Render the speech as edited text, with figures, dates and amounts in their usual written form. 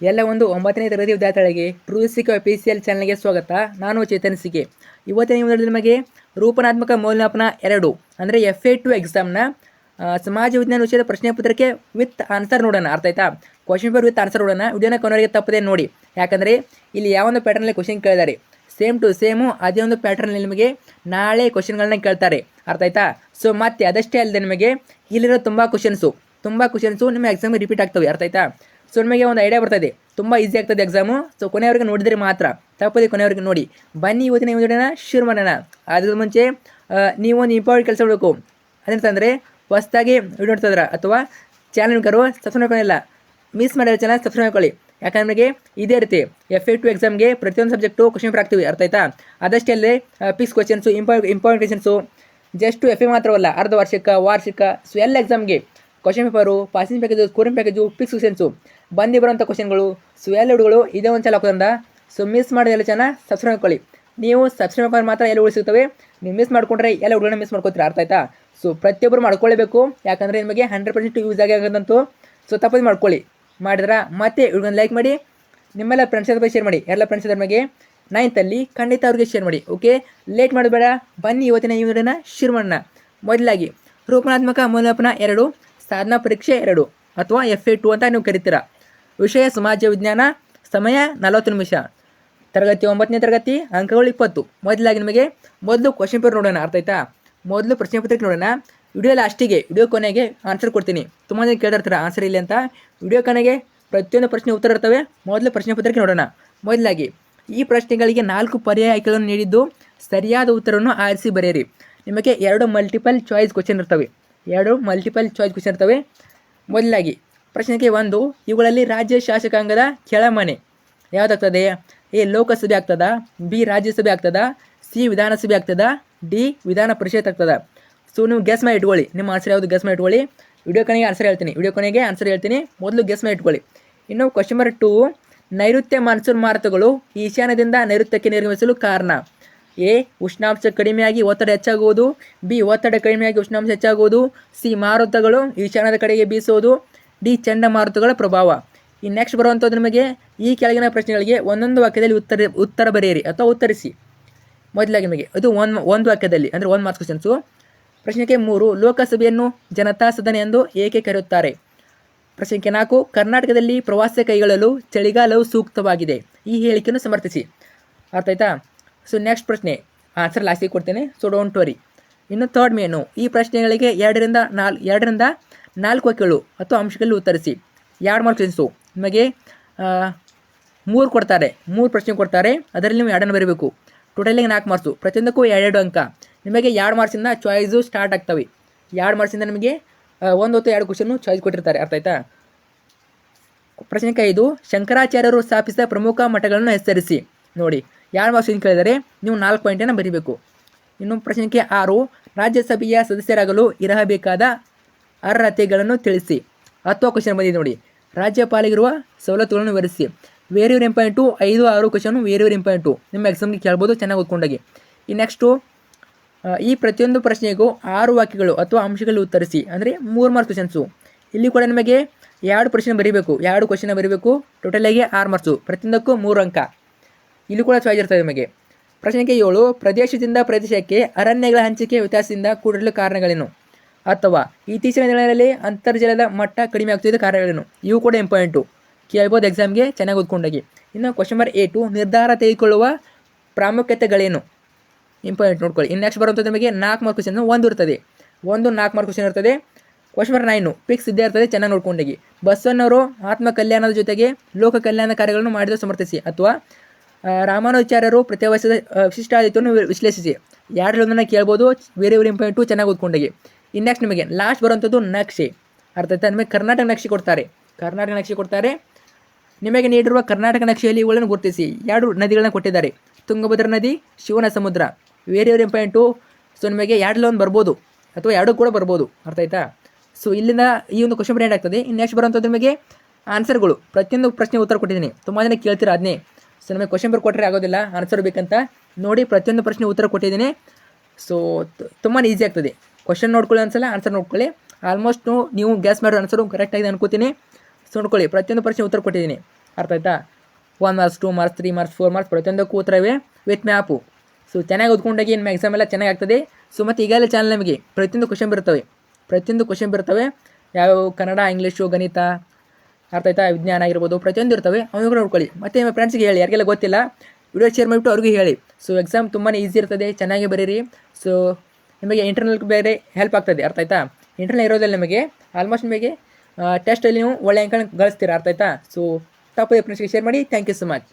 ಎಲ್ಲ ಒಂದು 9ನೇ ತರಗತಿ ವಿದ್ಯಾರ್ಥಿಗಳಿಗೆ ಟ್ರೂಸಿಕ್ ಅಫಿಷಿಯಲ್ ಚಾನಲ್ಗೆ ಸ್ವಾಗತ. ನಾನು ಚೇತನ್ ಸಿಗೆ. ಇವತ್ತಿನ ವಿಡಿಯೋದಲ್ಲಿ ನಿಮಗೆ ರೂಪನಾತ್ಮಕ ಮೌಲ್ಯಮಾಪನ 2 ಅಂದರೆ FA2 ಎಕ್ಸಾಮ್ನ ಸಮಾಜ ವಿಜ್ಞಾನ ವಿಷಯದ ಪ್ರಶ್ನೆ ಪತ್ರಿಕೆ ವಿತ್ ಆನ್ಸರ್ ನೋಡೋಣ. ಅರ್ಥ ಆಯ್ತಾ? ಕ್ವಶನ್ ಪೇಪರ್ ವಿತ್ ಆನ್ಸರ್ ನೋಡೋಣ. ವಿಡಿಯೋನ ಕೊನೆವರೆಗೆ ತಪ್ಪದೆ ನೋಡಿ, ಯಾಕಂದರೆ ಇಲ್ಲಿ ಯಾವೊಂದು ಪ್ಯಾಟರ್ನಲ್ಲಿ ಕ್ವಶನ್ ಕೇಳಿದ್ದಾರೆ ಸೇಮ್ ಟು ಸೇಮು ಅದೇ ಒಂದು ಪ್ಯಾಟರ್ನಲ್ಲಿ ನಿಮಗೆ ನಾಳೆ ಕ್ವಶನ್ಗಳನ್ನ ಕೇಳ್ತಾರೆ. ಅರ್ಥ ಆಯ್ತಾ? ಸೊ ಮತ್ತೆ ಅದಷ್ಟೇ ಅಲ್ಲದೆ ನಿಮಗೆ ಇಲ್ಲಿರೋ ತುಂಬ ಕ್ವಶನ್ಸು ನಿಮ್ಮ ಎಕ್ಸಾಮ್ಗೆ ರಿಪೀಟ್ ಆಗ್ತವೆ. ಅರ್ಥ ಆಯ್ತಾ? ಸೊ ನಿಮಗೆ ಒಂದು ಐಡಿಯಾ ಬರ್ತದೆ, ತುಂಬ ಈಸಿ ಆಗ್ತದೆ ಎಕ್ಸಾಮು. ಸೊ ಕೊನೆಯವರೆಗೆ ನೋಡಿದರೆ ಮಾತ್ರ, ತಪ್ಪದೆ ಕೊನೆಯವರೆಗೆ ನೋಡಿ. ಬನ್ನಿ ಇವತ್ತಿನ ವಿಡಿಯೋನ ಶುರು ಮಾಡೋಣ. ಅದ್ರ ಮುಂಚೆ ನೀವು ಒಂದು ಇಂಪಾರ್ಟೆಂಟ್ ಕೆಲಸ ಮಾಡಬೇಕು. ಅದೇಂತಂದರೆ ಹೊಸದಾಗಿ ವಿಡಿಯೋ ನೋಡ್ತಿದ್ರ ಅಥವಾ ಚಾನಲ್ ಕರು ಸಬ್ಸ್ಕ್ರೈಬ್ ಮಾಡ್ಕೊಳ್ಳಿಲ್ಲ, ಮಿಸ್ ಮಾಡಿರೋ ಚಾನಲ್ ಸಬ್ಸ್ಕ್ರೈಬ್ ಮಾಡ್ಕೊಳ್ಳಿ. ಯಾಕಂದ್ರೆ ನಿಮಗೆ ಇದೇ ರೀತಿ FA2 ಎಕ್ಸಾಮ್ಗೆ ಪ್ರತಿಯೊಂದು ಸಬ್ಜೆಕ್ಟು ಕ್ವಶನ್ ಪೇಪರ್ ಆಗ್ತೀವಿ. ಅರ್ಥ ಆಯ್ತಾ? ಅದಷ್ಟೇ ಅಲ್ಲದೆ fix questions, important questions, just FA ಮಾತ್ರವಲ್ಲ, ಅರ್ಧ ವಾರ್ಷಿಕ ಸೊ ಎಲ್ಲ ಎಕ್ಸಾಮ್ಗೆ question paper, passing package, scoring package, fix questions ಬಂದು ಬರೋಂಥ ಕ್ವಶನ್ಗಳು ಸೊ ಎಲ್ಲ ಹುಡುಗಳು ಇದೇ ಒಂದು ಚಾಲ ಹಾಕೋದ್ರಿಂದ ಸೊ ಮಿಸ್ ಮಾಡಿದ ಎಲ್ಲ ಚಾನಲ್ ಸಬ್ಸ್ಕ್ರೈಬ್ ಮಾಡ್ಕೊಳ್ಳಿ. ನೀವು ಸಬ್ಸ್ಕ್ರೈಬ್ ಮಾಡಿ ಮಾತ್ರ ಎಲ್ಲ ಉಳಿಸಿರ್ತವೆ. ನೀವು ಮಿಸ್ ಮಾಡ್ಕೊಂಡ್ರೆ ಎಲ್ಲ ಹುಡುಗರನ್ನ ಮಿಸ್ ಮಾಡ್ಕೊತೀರಾ. ಅರ್ಥ ಆಯ್ತಾ? ಸೊ ಪ್ರತಿಯೊಬ್ಬರು ಮಾಡ್ಕೊಳ್ಳೇಬೇಕು, ಯಾಕಂದರೆ ನಿಮಗೆ 100% ಯೂಸ್ ಆಗೋದಂತೂ. ಸೊ ತಪ್ಪದು ಮಾಡ್ಕೊಳ್ಳಿ. ಮಾಡಿದ್ರೆ ಮತ್ತೆ ಹುಡುಗನ ಲೈಕ್ ಮಾಡಿ, ನಿಮ್ಮೆಲ್ಲ ಫ್ರೆಂಡ್ಸ್ ಜೊತೆ ಶೇರ್ ಮಾಡಿ. ಎಲ್ಲ ಫ್ರೆಂಡ್ಸ್ ನಮಗೆ 9th ಅಲ್ಲಿ ಖಂಡಿತ ಅವ್ರಿಗೆ ಶೇರ್ ಮಾಡಿ. ಓಕೆ, ಲೇಟ್ ಮಾಡಬೇಡ. ಬನ್ನಿ ಇವತ್ತಿನ ಈ ವಿಡಿಯೋನ ಶುರು ಮಾಡೋಣ. ಮೊದಲಾಗಿ ರೂಪನಾತ್ಮಕ ಮೌಲ್ಯಮಾಪನ 2 ಸಾಧನಾ ಪರೀಕ್ಷೆ 2 ಅಥವಾ FA2 ಅಂತ ನೀವು ಕರಿತೀರಾ. ವಿಷಯ ಸಮಾಜ ವಿಜ್ಞಾನ, ಸಮಯ 40 ನಿಮಿಷ, ತರಗತಿ 9ನೇ ತರಗತಿ, ಅಂಕಗಳು 20. ಮೊದಲಾಗಿ ನಿಮಗೆ ಮೊದಲು ಕ್ವಶನ್ ಪೇಪರ್ ನೋಡೋಣ. ಅರ್ಥ ಆಯ್ತಾ? ಮೊದಲು ಪ್ರಶ್ನೆ ಪತ್ರಿಕೆ ನೋಡೋಣ. ವಿಡಿಯೋ ಲಾಸ್ಟಿಗೆ, ವಿಡಿಯೋ ಕೊನೆಗೆ ಆನ್ಸರ್ ಕೊಡ್ತೀನಿ. ತುಂಬ ಜನ ಕೇಳಿರ್ತಾರೆ ಆನ್ಸರ್ ಇಲ್ಲ ಅಂತ. ವಿಡಿಯೋ ಕೊನೆಗೆ ಪ್ರತಿಯೊಂದು ಪ್ರಶ್ನೆ ಉತ್ತರ ಇರ್ತವೆ. ಮೊದಲು ಪ್ರಶ್ನೆ ಪತ್ರಿಕೆ ನೋಡೋಣ. ಮೊದಲಾಗಿ ಈ ಪ್ರಶ್ನೆಗಳಿಗೆ 4 ಪರ್ಯಾಯ ಆಯ್ಕೆಗಳನ್ನು ನೀಡಿದ್ದು ಸರಿಯಾದ ಉತ್ತರವನ್ನು ಆರಿಸಿ ಬರೆಯಿರಿ. ನಿಮಗೆ 2 ಮಲ್ಟಿಪಲ್ ಚಾಯ್ಸ್ ಕ್ವಶನ್ ಇರ್ತವೆ. ಮೊದಲಾಗಿ ಪ್ರಶ್ನೆಗೆ 1, ಇವುಗಳಲ್ಲಿ ರಾಜ್ಯ ಶಾಸಕಾಂಗದ ಕೆಳಮನೆ ಯಾವುದಾಗ್ತದೆ? A ಲೋಕಸಭೆ ಆಗ್ತದಾ, B ರಾಜ್ಯಸಭೆ ಆಗ್ತದಾ, C ವಿಧಾನಸಭೆ ಆಗ್ತದಾ, D ವಿಧಾನ ಪರಿಷತ್ ಆಗ್ತದಾ? ಸೊ ನೀವು ಗೆಸ್ ಮಾಡಿ ಇಟ್ಕೊಳ್ಳಿ. ನಿಮ್ಮ ಆನ್ಸರ್ ಯಾವುದು ಗೆಸ್ ಮಾಡಿ ಇಟ್ಕೊಳ್ಳಿ. ವಿಡಿಯೋ ಕೊನೆಗೆ ಆನ್ಸರ್ ಹೇಳ್ತೀನಿ. ಮೊದಲು ಗೆಸ್ ಮಾಡಿ ಇಟ್ಕೊಳ್ಳಿ. ಇನ್ನು ಕ್ವಶನ್ ನಂಬರ್ 2, ನೈಋತ್ಯ ಮಾನ್ಸೂನ್ ಮಾರುತಗಳು ಈಶಾನ್ಯದಿಂದ ನೈಋತ್ಯಕ್ಕೆ ನಿರ್ಗಮಿಸಲು ಕಾರಣ? A ಉಷ್ಣಾಂಶ ಕಡಿಮೆಯಾಗಿ ಒತ್ತಡ ಹೆಚ್ಚಾಗುವುದು, B ಒತ್ತಡ ಕಡಿಮೆಯಾಗಿ ಉಷ್ಣಾಂಶ ಹೆಚ್ಚಾಗುವುದು, C ಮಾರುತಗಳು ಈಶಾನ್ಯದ ಕಡೆಗೆ ಬೀಸುವುದು, D ಚಂಡಮಾರುತಗಳ ಪ್ರಭಾವ. ಈ ನೆಕ್ಸ್ಟ್ ಬರುವಂಥದ್ದು ನಿಮಗೆ ಈ ಕೆಳಗಿನ ಪ್ರಶ್ನೆಗಳಿಗೆ ಒಂದೊಂದು ವಾಕ್ಯದಲ್ಲಿ ಉತ್ತರ ಬರೆಯಿರಿ ಅಥವಾ ಉತ್ತರಿಸಿ. ಮೊದಲಾಗಿ ನಿಮಗೆ ಅದು ಒಂದು ವಾಕ್ಯದಲ್ಲಿ ಅಂದರೆ 1 ಮಾರ್ಕ್ಸ್ ಕ್ವಶನ್ಸು. ಪ್ರಶ್ನೆಗೆ 3, ಲೋಕಸಭೆಯನ್ನು ಜನತಾ ಸದನ ಎಂದು ಏಕೆ ಕರೆಯುತ್ತಾರೆ? ಪ್ರಶ್ನೆಗೆ 4, ಕರ್ನಾಟಕದಲ್ಲಿ ಪ್ರವಾಸ ಕೈಗೊಳ್ಳಲು ಚಳಿಗಾಲವು ಸೂಕ್ತವಾಗಿದೆ. ಈ ಹೇಳಿಕೆಯನ್ನು ಸಮರ್ಥಿಸಿ. ಅರ್ಥ ಆಯ್ತಾ? ಸೊ ನೆಕ್ಸ್ಟ್ ಪ್ರಶ್ನೆ ಆನ್ಸರ್ ಲಾಸ್ಟಿಗೆ ಕೊಡ್ತೇನೆ, ಸೊ ಡೋಂಟ್ ವರಿ. ಇನ್ನು ಥರ್ಡ್ ಮೇನು, ಈ ಪ್ರಶ್ನೆಗಳಿಗೆ 2ರಿಂದ 4 ವಾಕ್ಯಗಳು ಅಥವಾ ಅಂಶಗಳಲ್ಲಿ ಉತ್ತರಿಸಿ. 2 ಮಾರ್ಕ್ಸ್ ಕ್ವಶನ್ಸು. ನಿಮಗೆ 3 ಕೊಡ್ತಾರೆ, 3 ಪ್ರಶ್ನೆ ಕೊಡ್ತಾರೆ. ಅದರಲ್ಲಿ ನೀವು 2 ಬರೀಬೇಕು. ಟೋಟಲಿಗೆ 4 ಮಾರ್ಕ್ಸು, ಪ್ರತಿಯೊಂದಕ್ಕೂ 2 ಅಂಕ. ನಿಮಗೆ 2 ಮಾರ್ಕ್ಸಿಂದ ಚಾಯ್ಸು ಸ್ಟಾರ್ಟ್ ಆಗ್ತವೆ. 2 ಮಾರ್ಕ್ಸಿಂದ ನಿಮಗೆ 1 ಅಥವಾ 2 ಕ್ವಶನ್ನು ಚಾಯ್ಸ್ ಕೊಟ್ಟಿರ್ತಾರೆ. ಅರ್ಥ ಆಯ್ತಾ? ಪ್ರಶ್ನೆಗೆ 5, ಶಂಕರಾಚಾರ್ಯರು ಸ್ಥಾಪಿಸಿದ ಪ್ರಮುಖ ಮಠಗಳನ್ನು ಹೆಸರಿಸಿ. ನೋಡಿ 2 ಮಾರ್ಕ್ಸ್ ಕೇಳಿದರೆ ನೀವು 4 ಪಾಯಿಂಟನ್ನು ಬರೀಬೇಕು. ಇನ್ನು ಪ್ರಶ್ನೆಗೆ 6, ರಾಜ್ಯಸಭೆಯ ಸದಸ್ಯರಾಗಲು ಇರಬೇಕಾದ ಅರ್ಹತೆಗಳನ್ನು ತಿಳಿಸಿ. 10 ಕ್ವಶನ್ ಬಂದಿದೆ ನೋಡಿ. ರಾಜ್ಯಪಾಲಿಗಿರುವ ಸವಲತ್ತುಗಳನ್ನು ವಿವರಿಸಿ. Very important. 5, 6 question very important. ನಿಮ್ಮ ಎಕ್ಸಾಮ್ಗೆ ಕೇಳ್ಬೋದು, ಚೆನ್ನಾಗಿ ಓದ್ಕೊಂಡಾಗಿ. ಈ ನೆಕ್ಸ್ಟು ಈ ಪ್ರತಿಯೊಂದು ಪ್ರಶ್ನೆಗೂ 6 ವಾಕ್ಯಗಳು ಅಥವಾ ಅಂಶಗಳಲ್ಲಿ ಉತ್ತರಿಸಿ. ಅಂದರೆ 3 ಮಾರ್ಕ್ಸ್ ಕ್ವಶನ್ಸು. ಇಲ್ಲಿ ಕೂಡ ನಿಮಗೆ 2 ಪ್ರಶ್ನೆ ಬರೀಬೇಕು, 2 ಕ್ವಶನ್ ಬರೀಬೇಕು. ಟೋಟಲಾಗಿ 6 ಮಾರ್ಕ್ಸು, ಪ್ರತಿಯೊಂದಕ್ಕೂ 3 ಅಂಕ. ಇಲ್ಲಿ ಕೂಡ ಚಾಯ್ಸ್ ಇರ್ತದೆ ನಿಮಗೆ. ಪ್ರಶ್ನೆಗೆ 7, ಪ್ರದೇಶದಿಂದ ಪ್ರದೇಶಕ್ಕೆ ಅರಣ್ಯಗಳ ಹಂಚಿಕೆ ವ್ಯತ್ಯಾಸದಿಂದ ಕೂಡಲು ಕಾರಣಗಳೇನು? ಅಥವಾ ಇತ್ತೀಚಿನ ದಿನಗಳಲ್ಲಿ ಅಂತರ್ಜಲದ ಮಟ್ಟ ಕಡಿಮೆ ಆಗ್ತಿದ್ದ ಕಾರಣಗಳೇನು? ಇವು ಕೂಡ ಇಂಪಾರ್ಟೆಂಟು, ಕೇಳ್ಬೋದು ಎಕ್ಸಾಮ್ಗೆ, ಚೆನ್ನಾಗಿ ಓದ್ಕೊಂಡಾಗಿ. ಇನ್ನು ಕ್ವಶನ್ ನಂಬರ್ 8, ನಿರ್ಧಾರ ತೆಗೆದುಕೊಳ್ಳುವ ಪ್ರಾಮುಖ್ಯತೆಗಳೇನು? ಇಂಪಾರ್ಟೆಂಟ್ ನೋಡ್ಕೊಳ್ಳಿ. ಇನ್ನು ನೆಕ್ಸ್ಟ್ ಬರುವಂಥದ್ದು ನಿಮಗೆ 4 ಮಾರ್ಕ್ಸ್ ಕ್ವಶನ್ ಇರ್ತದೆ. 4 ಮಾರ್ಕ್ಸ್ ಕ್ವಶನ್ ಇರ್ತದೆ. ಕ್ವಶನ್ ನಂಬರ್ 9 ಪಿಕ್ಸ್ ಇದ್ದೇ ಇರ್ತದೆ, ಚೆನ್ನಾಗಿ ನೋಡ್ಕೊಂಡಾಗಿ. ಬಸವಣ್ಣವರು ಆತ್ಮ ಕಲ್ಯಾಣದ ಜೊತೆಗೆ ಲೋಕ ಕಲ್ಯಾಣ ಕಾರ್ಯಗಳನ್ನು ಮಾಡಿದ ಸಮರ್ಥಿಸಿ. ಅಥವಾ ರಾಮಾನುಜಾಚಾರ್ಯರು ಪ್ರತ್ಯೇಕಿಸಿದ ವಿಶಿಷ್ಟಾದಿತ್ಯವನ್ನು ವಿಶ್ಲೇಷಿಸಿ. 2 ಕೇಳ್ಬೋದು, ವೆರಿ ಇಂಪಾರ್ಟೆಂಟು, ಚೆನ್ನಾಗಿ ಓದ್ಕೊಂಡಾಗಿ. ಇನ್ನು ನೆಕ್ಸ್ಟ್ ನಿಮಗೆ ಲಾಸ್ಟ್ ಬರುವಂಥದ್ದು ನಕ್ಷೆ. ಅರ್ಥ ಆಯ್ತಾ? ನಿಮಗೆ ಕರ್ನಾಟಕ ನಕ್ಷೆ ಕೊಡ್ತಾರೆ. ನಿಮಗೆ ನೀಡಿರುವ ಕರ್ನಾಟಕ ನಕ್ಷೆಯಲ್ಲಿ ಇವುಗಳನ್ನು ಗುರುತಿಸಿ. 2 ನದಿಗಳನ್ನ ಕೊಟ್ಟಿದ್ದಾರೆ, ತುಂಗಭದ್ರಾ ನದಿ, ಶಿವನ ಸಮುದ್ರ. Very important. ಸೊ ನಿಮಗೆ 2 ಬರ್ಬೋದು ಅಥವಾ 2 ಕೂಡ ಬರ್ಬೋದು. ಅರ್ಥ ಆಯ್ತಾ? ಸೊ ಇಲ್ಲಿಂದ ಈ ಒಂದು ಕ್ವಶನ್ ಎಂಡ್ ಆಗ್ತದೆ. ಇನ್ನು ನೆಕ್ಸ್ಟ್ ಬರುವಂಥದ್ದು ನಿಮಗೆ ಆನ್ಸರ್ಗಳು. ಪ್ರತಿಯೊಂದು ಪ್ರಶ್ನೆ ಉತ್ತರ ಕೊಟ್ಟಿದ್ದೀನಿ. ತುಂಬ ಜನ ಕೇಳ್ತೀರಾ ಅದನ್ನೇ. ಸೊ ನಮಗೆ ಕ್ವಶನ್ ಪೇಪರ್ ಕೊಟ್ಟರೆ ಆಗೋದಿಲ್ಲ, ಆನ್ಸರ್ ಬೇಕಂತ ನೋಡಿ ಪ್ರತಿಯೊಂದು ಪ್ರಶ್ನೆ ಉತ್ತರ ಕೊಟ್ಟಿದ್ದೀನಿ. ಸೊ ತುಂಬಾ ಈಸಿ ಆಗ್ತದೆ. ಕ್ವಶನ್ ನೋಡ್ಕೊಳ್ಳಿ, ಒಂದ್ಸಲ ಆನ್ಸರ್ ನೋಡ್ಕೊಳ್ಳಿ. ಆಲ್ಮೋಸ್ಟ್ ನೀವು ಗ್ಯಾಸ್ ಮಾಡೋ ಆನ್ಸರು ಕರೆಕ್ಟಾಗಿದೆ ಅನ್ಕೋತೀನಿ. ಸೊ ನೋಡ್ಕೊಳ್ಳಿ, ಪ್ರತಿಯೊಂದು ಪ್ರಶ್ನೆ ಉತ್ತರ ಕೊಟ್ಟಿದ್ದೀನಿ. ಅರ್ಥ ಆಯ್ತಾ. 1 ಮಾರ್ಕ್ಸ್ 2 ಮಾರ್ಕ್ಸ್ 3 ಮಾರ್ಕ್ಸ್ 4 ಮಾರ್ಕ್ಸ್ ಪ್ರತಿಯೊಂದಕ್ಕೂ ಉತ್ತರವೇ ವಿತ್ ಮ್ಯಾಪು. ಸೊ ಚೆನ್ನಾಗಿ ಓದ್ಕೊಂಡಾಗಿ ನಿಮ್ಮ ಎಕ್ಸಾಮ್ ಎಲ್ಲ ಚೆನ್ನಾಗಿ ಆಗ್ತದೆ. ಸೊ ಮತ್ತು ಈಗಾಗಲೇ ಚಾನಲ್ ನಮಗೆ ಪ್ರತಿಯೊಂದು ಕ್ವಶನ್ ಬರ್ತವೆ ಯಾವ ಕನ್ನಡ, ಇಂಗ್ಲೀಷು, ಗಣಿತ, ಅರ್ಥ ಆಯ್ತಾ, ವಿಜ್ಞಾನ ಆಗಿರ್ಬೋದು, ಪ್ರತಿಯೊಂದು ಇರ್ತವೆ. ಅವನು ನೋಡ್ಕೊಳ್ಳಿ. ಮತ್ತು ನಿಮ್ಮ ಫ್ರೆಂಡ್ಸ್ಗೆ ಹೇಳಿ, ಯಾರಿಗೆಲ್ಲ ಗೊತ್ತಿಲ್ಲ ವಿಡಿಯೋ ಶೇರ್ ಮಾಡಿಬಿಟ್ಟು ಅವ್ರಿಗೂ ಹೇಳಿ. ಸೊ ಎಕ್ಸಾಮ್ ತುಂಬಾ ಈಸಿ ಇರ್ತದೆ, ಚೆನ್ನಾಗಿ ಬರೀರಿ. ಸೊ ನಿಮಗೆ ಇಂಟರ್ನಲ್ ಬೇರೆ ಹೆಲ್ಪ್ ಆಗ್ತದೆ, ಅರ್ಥ ಆಯ್ತಾ. ಇಂಟರ್ನಲ್ ಇರೋದ್ರಲ್ಲಿ ನಿಮಗೆ ಆಲ್ಮೋಸ್ಟ್ ನಿಮಗೆ ಟೆಸ್ಟಲ್ಲಿ ನೀವು ಒಳ್ಳೆ ಅಂಕ ಗಳಿಸ್ತೀರಾ, ಅರ್ಥ ಆಯ್ತಾ. ಸೊ ತಪ್ಪದೆ ಫ್ರೆಂಡ್ಸ್ಗೆ ಶೇರ್ ಮಾಡಿ. Thank you so much.